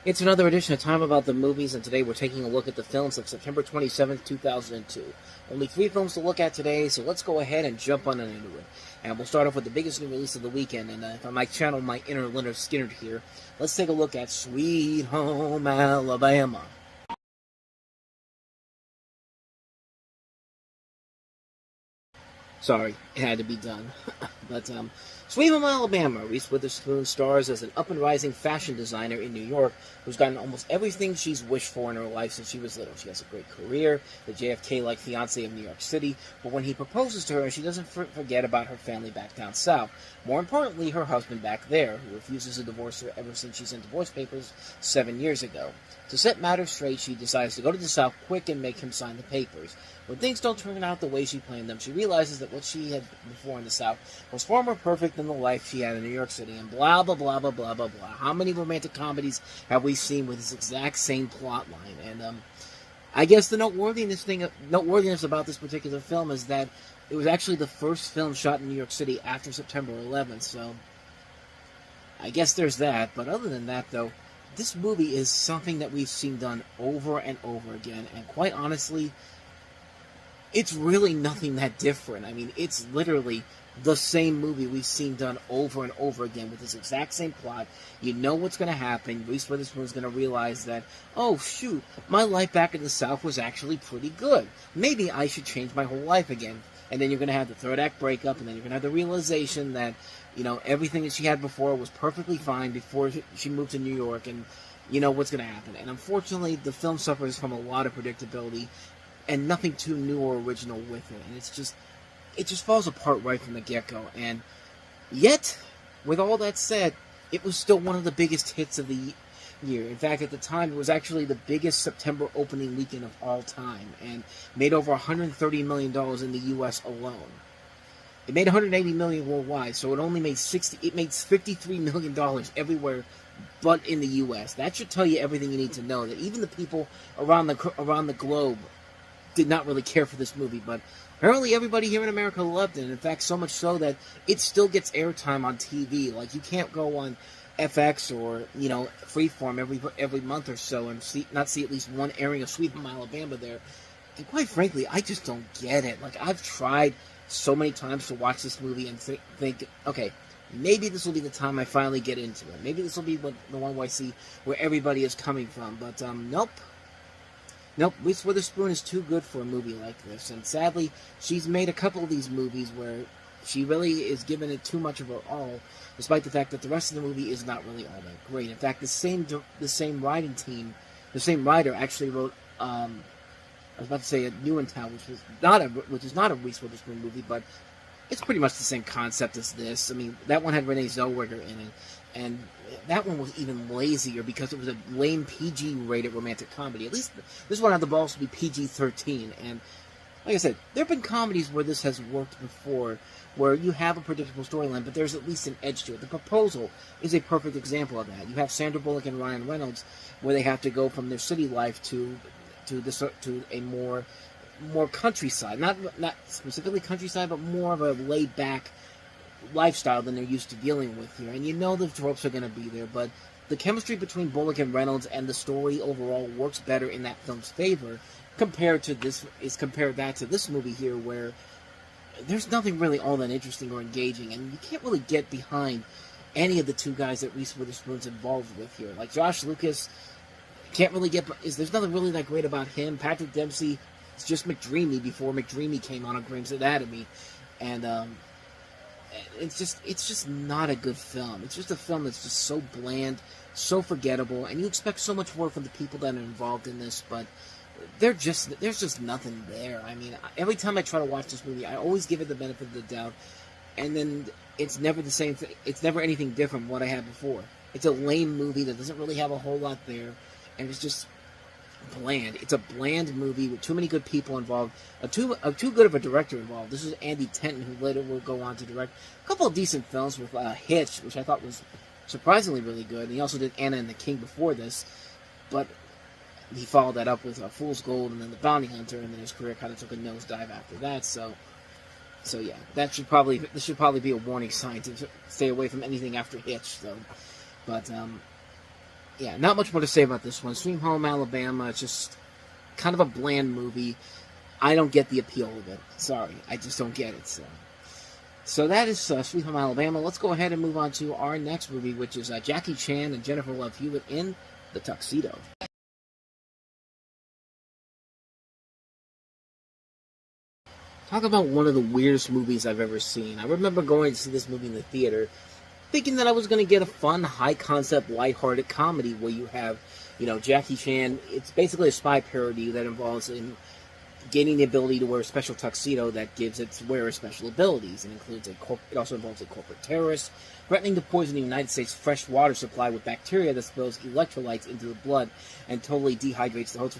It's another edition of Time About the Movies, and today we're taking a look at the films of September 27th, 2002. Only 3 films to look at today, so let's go ahead and jump on into it. And we'll start off with the biggest new release of the weekend, and if I might channel my inner Leonard Skinner here, let's take a look at Sweet Home Alabama. Sorry, it had to be done. But, Sweet Home Alabama, Reese Witherspoon stars as an up-and-rising fashion designer in New York who's gotten almost everything she's wished for in her life since she was little. She has a great career, the JFK-like fiancé of New York City, but when he proposes to her, she doesn't forget about her family back down south. More importantly, her husband back there, who refuses to divorce her ever since she sent divorce papers 7 years ago. To set matters straight, she decides to go to the South quick and make him sign the papers. When things don't turn out the way she planned them, she realizes that what she had before in the South was far more perfect than the life she had in New York City, and blah, blah, blah, blah, blah, blah, blah. How many romantic comedies have we seen with this exact same plot line? And, I guess the noteworthiness about this particular film is that it was actually the first film shot in New York City after September 11th, so I guess there's that. But other than that, though, this movie is something that we've seen done over and over again, and quite honestly, it's really nothing that different. I mean, it's literally the same movie we've seen done over and over again with this exact same plot. You know what's going to happen. Reese Witherspoon's going to realize that, oh, shoot, my life back in the South was actually pretty good. Maybe I should change my whole life again. And then you're going to have the third act breakup, and then you're going to have the realization that, you know, everything that she had before was perfectly fine before she moved to New York, and you know what's going to happen. And unfortunately, the film suffers from a lot of predictability and nothing too new or original with it. And it just falls apart right from the get-go. And yet, with all that said, it was still one of the biggest hits of the year. In fact, at the time, it was actually the biggest September opening weekend of all time, and made over $130 million in the U.S. alone. It made $180 million worldwide, so it only made $53 million everywhere but in the U.S. That should tell you everything you need to know, that even the people around the globe did not really care for this movie, but apparently everybody here in America loved it. And in fact, so much so that it still gets airtime on TV. Like, you can't go on FX or, you know, Freeform every month or so and not see at least one airing of Sweet Home Alabama there. And quite frankly, I just don't get it. Like, I've tried so many times to watch this movie and think, okay, maybe this will be the time I finally get into it. Maybe this will be the one where I see where everybody is coming from. But nope. Nope, Reese Witherspoon is too good for a movie like this, and sadly, she's made a couple of these movies where she really is giving it too much of her all, despite the fact that the rest of the movie is not really all that great. In fact, the same writing team, the same writer actually wrote, I was about to say a New in Town, which is not a Reese Witherspoon movie, but it's pretty much the same concept as this. I mean, that one had Renee Zellweger in it, and that one was even lazier because it was a lame PG-rated romantic comedy. At least this one had the balls to be PG-13, and like I said, there have been comedies where this has worked before, where you have a predictable storyline, but there's at least an edge to it. The Proposal is a perfect example of that. You have Sandra Bullock and Ryan Reynolds, where they have to go from their city life to a more countryside, not specifically countryside, but more of a laid-back lifestyle than they're used to dealing with here. And you know the tropes are going to be there, but the chemistry between Bullock and Reynolds and the story overall works better in that film's favor compared to this movie here, where there's nothing really all that interesting or engaging, and you can't really get behind any of the two guys that Reese Witherspoon's involved with here. Like Josh Lucas, can't really there's nothing really that great about him. Patrick Dempsey, it's just McDreamy before McDreamy came on Grey's Anatomy, and it's just not a good film. It's just a film that's just so bland, so forgettable, and you expect so much more from the people that are involved in this, but there's just nothing there. I mean, every time I try to watch this movie, I always give it the benefit of the doubt, and then it's never the same thing. It's never anything different from what I had before. It's a lame movie that doesn't really have a whole lot there, and it's just bland. It's a bland movie with too many good people involved, too good of a director involved. This is Andy Tenton, who later will go on to direct a couple of decent films with Hitch, which I thought was surprisingly really good. And he also did Anna and the King before this, but he followed that up with Fool's Gold and then The Bounty Hunter, and then his career kind of took a nosedive after that. So yeah, this should probably be a warning sign to stay away from anything after Hitch. So, but yeah, not much more to say about this one. Sweet Home Alabama, it's just kind of a bland movie. I don't get the appeal of it. Sorry, I just don't get it. So that is Sweet Home Alabama. Let's go ahead and move on to our next movie, which is Jackie Chan and Jennifer Love Hewitt in The Tuxedo. Talk about one of the weirdest movies I've ever seen. I remember going to see this movie in the theater, thinking that I was going to get a fun, high-concept, lighthearted comedy where you have, Jackie Chan. It's basically a spy parody that involves him gaining the ability to wear a special tuxedo that gives its wearer special abilities. It also involves a corporate terrorist threatening to poison the United States fresh water supply with bacteria that spills electrolytes into the blood and totally dehydrates the host.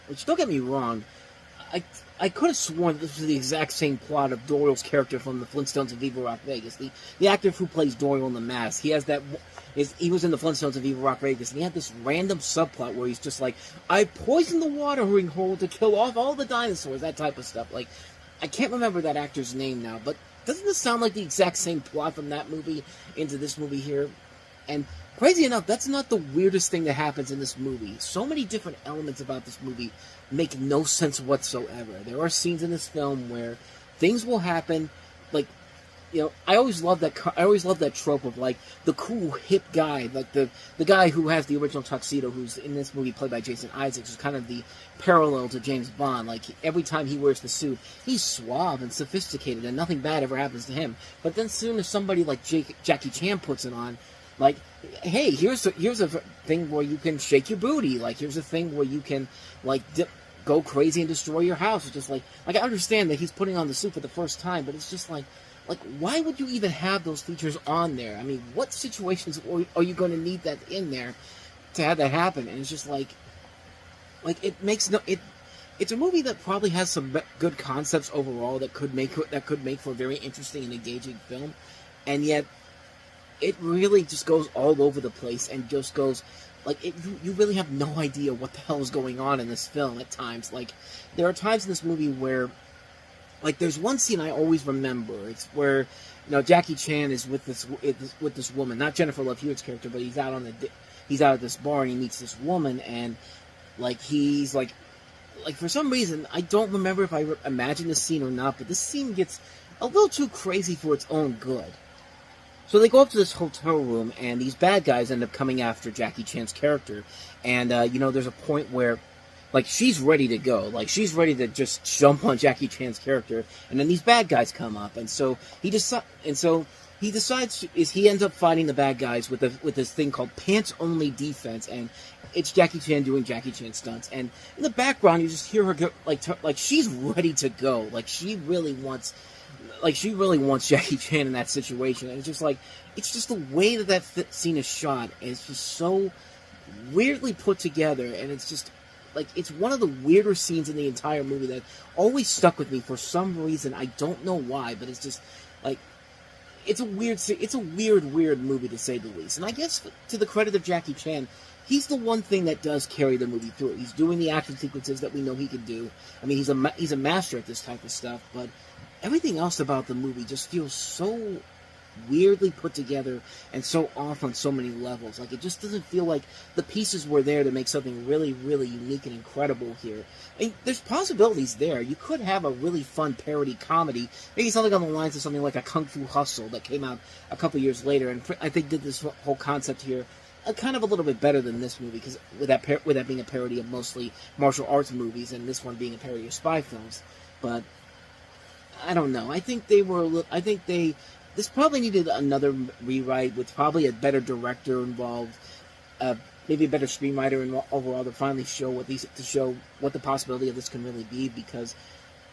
Which don't get me wrong, I could have sworn this was the exact same plot of Dorio's character from the Flintstones of Viva Rock Vegas. The actor who plays Dorio in The Mask, he was in the Flintstones of Viva Rock Vegas, and he had this random subplot where he's just like, I poisoned the watering hole to kill off all the dinosaurs, that type of stuff. Like, I can't remember that actor's name now, but doesn't this sound like the exact same plot from that movie into this movie here? And crazy enough, that's not the weirdest thing that happens in this movie. So many different elements about this movie make no sense whatsoever. There are scenes in this film where things will happen, like, I always love that trope of, like, the cool hip guy, like the guy who has the original tuxedo, who's in this movie played by Jason Isaacs, who's kind of the parallel to James Bond. Like, every time he wears the suit, he's suave and sophisticated, and nothing bad ever happens to him. But then soon as somebody like Jackie Chan puts it on, like, hey, here's a thing where you can shake your booty. Like, here's a thing where you can, like, go crazy and destroy your house. It's just like I understand that he's putting on the suit for the first time, but it's just like, why would you even have those features on there? I mean, what situations are you going to need that in there to have that happen? And it's just like it makes no. It's a movie that probably has some good concepts overall that could make for a very interesting and engaging film, and yet it really just goes all over the place and just goes, like, you really have no idea what the hell is going on in this film at times. Like, there are times in this movie where, like, there's one scene I always remember. It's where, Jackie Chan is with this woman, not Jennifer Love Hewitt's character, but he's out at this bar and he meets this woman, and, like, he's like for some reason, I don't remember if I imagined this scene or not, but this scene gets a little too crazy for its own good. So they go up to this hotel room, and these bad guys end up coming after Jackie Chan's character. And, there's a point where, like, she's ready to go. Like, she's ready to just jump on Jackie Chan's character. And then these bad guys come up. And so he ends up fighting the bad guys with this thing called pants-only defense. And it's Jackie Chan doing Jackie Chan stunts. And in the background, you just hear her go, like she's ready to go. Like, she really wants Jackie Chan in that situation. And it's just the way that scene is shot is just so weirdly put together, and it's just, like, it's one of the weirder scenes in the entire movie that always stuck with me for some reason. I don't know why, but it's just, like, it's a weird movie to say the least. And I guess to the credit of Jackie Chan, he's the one thing that does carry the movie through. He's doing the action sequences that we know he can do. I mean, he's a master at this type of stuff, but everything else about the movie just feels so weirdly put together and so off on so many levels. Like, it just doesn't feel like the pieces were there to make something really, really unique and incredible here. I mean, there's possibilities there. You could have a really fun parody comedy, maybe something on the lines of something like a Kung Fu Hustle that came out a couple years later, and I think did this whole concept here kind of a little bit better than this movie, because with that being a parody of mostly martial arts movies, and this one being a parody of spy films. But I don't know. I think this probably needed another rewrite with probably a better director involved, maybe a better screenwriter overall to finally show what the possibility of this can really be. Because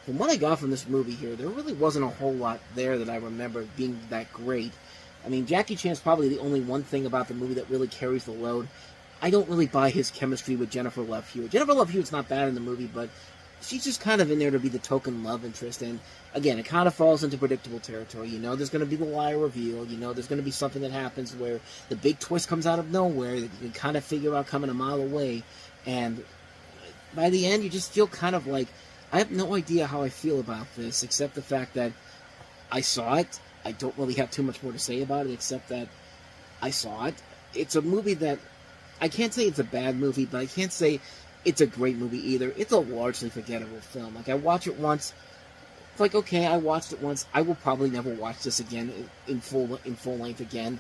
from what I got from this movie here, there really wasn't a whole lot there that I remember being that great. I mean, Jackie Chan's probably the only one thing about the movie that really carries the load. I don't really buy his chemistry with Jennifer Love Hewitt. Jennifer Love Hewitt's not bad in the movie, but she's just kind of in there to be the token love interest, and again, it kind of falls into predictable territory. There's going to be the lie reveal. There's going to be something that happens where the big twist comes out of nowhere that you can kind of figure out coming a mile away, and by the end, you just feel kind of like, I have no idea how I feel about this, except the fact that I saw it. I don't really have too much more to say about it, except that I saw it. It's a movie that I can't say it's a bad movie, but I can't say it's a great movie either. It's a largely forgettable film. Like, I watch it once, it's like, okay, I watched it once. I will probably never watch this again in full length again.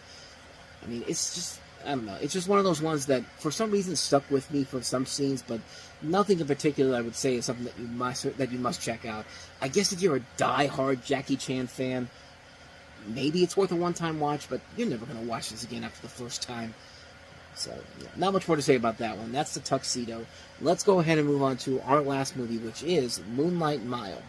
I mean, it's just, I don't know. It's just one of those ones that, for some reason, stuck with me for some scenes, but nothing in particular I would say is something that you must check out. I guess if you're a die-hard Jackie Chan fan, maybe it's worth a one-time watch, but you're never going to watch this again after the first time. So, yeah, not much more to say about that one. That's The Tuxedo. Let's go ahead and move on to our last movie, which is Moonlight Mile.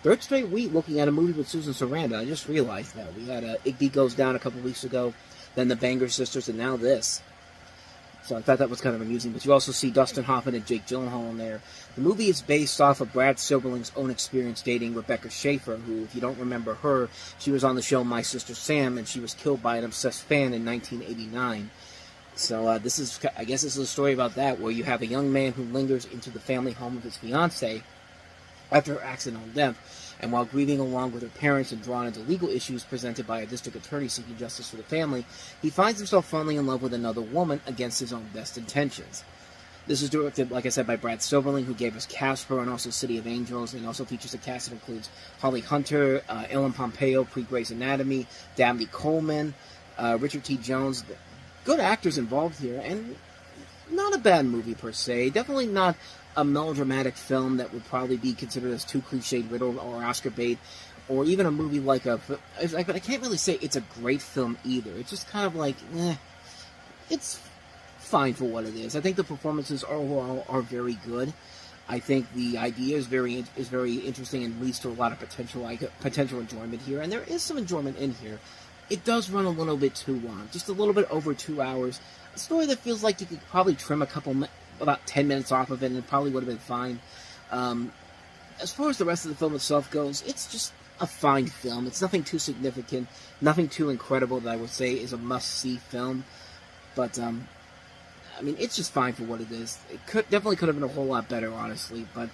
Third straight week looking at a movie with Susan Sarandon. I just realized that. We had Igby Goes Down a couple weeks ago, then The Banger Sisters, and now this. So I thought that was kind of amusing. But you also see Dustin Hoffman and Jake Gyllenhaal in there. The movie is based off of Brad Silberling's own experience dating Rebecca Schaefer, who, if you don't remember her, she was on the show My Sister Sam, and she was killed by an obsessed fan in 1989. So I guess this is a story about that, where you have a young man who lingers into the family home of his fiancée after her accidental death, and while grieving along with her parents and drawn into legal issues presented by a district attorney seeking justice for the family, he finds himself falling in love with another woman against his own best intentions. This is directed, like I said, by Brad Silberling, who gave us Casper and also City of Angels, and also features a cast that includes Holly Hunter, Ellen Pompeo, pre-Grey's Anatomy, Dabney Coleman, Richard T. Jones. Good actors involved here, and not a bad movie per se. Definitely not a melodramatic film that would probably be considered as too cliched riddle or Oscar bait, or even a movie like but I can't really say it's a great film either. It's just kind of like, it's fine for what it is. I think the performances overall are very good. I think the idea is very interesting and leads to a lot of potential enjoyment here, and there is some enjoyment in here. It does run a little bit too long, just a little bit over 2 hours. A story that feels like you could probably trim about 10 minutes off of it, and it probably would have been fine. As far as the rest of the film itself goes, it's just a fine film. It's nothing too significant, nothing too incredible that I would say is a must-see film. But, I mean, it's just fine for what it is. It definitely could have been a whole lot better, honestly, but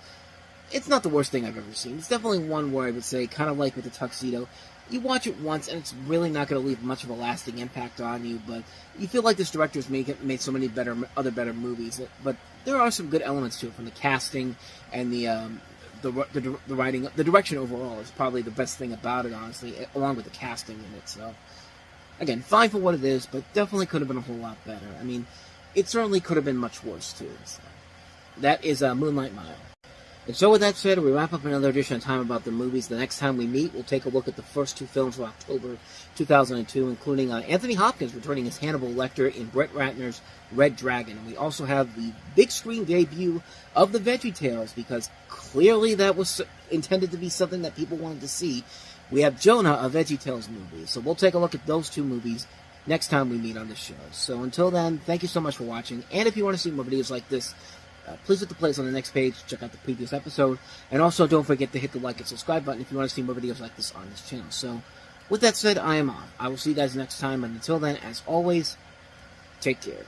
it's not the worst thing I've ever seen. It's definitely one where I would say, kind of like with The Tuxedo, you watch it once, and it's really not going to leave much of a lasting impact on you, but you feel like this director's made so many other better movies. But there are some good elements to it, from the casting and the writing. The direction overall is probably the best thing about it, honestly, along with the casting in it. So, again, fine for what it is, but definitely could have been a whole lot better. I mean, it certainly could have been much worse, too. So, that is Moonlight Mile. And so with that said, we wrap up another edition of Time About the Movies. The next time we meet, we'll take a look at the first two films of October 2002, including Anthony Hopkins returning as Hannibal Lecter in Brett Ratner's Red Dragon. And we also have the big screen debut of the VeggieTales, because clearly that was intended to be something that people wanted to see. We have Jonah, a VeggieTales movie. So we'll take a look at those two movies next time we meet on the show. So until then, thank you so much for watching. And if you want to see more videos like this, please hit the plays on the next page, check out the previous episode, and also don't forget to hit the like and subscribe button if you want to see more videos like this on this channel. So, with that said, I am off. I will see you guys next time, and until then, as always, take care.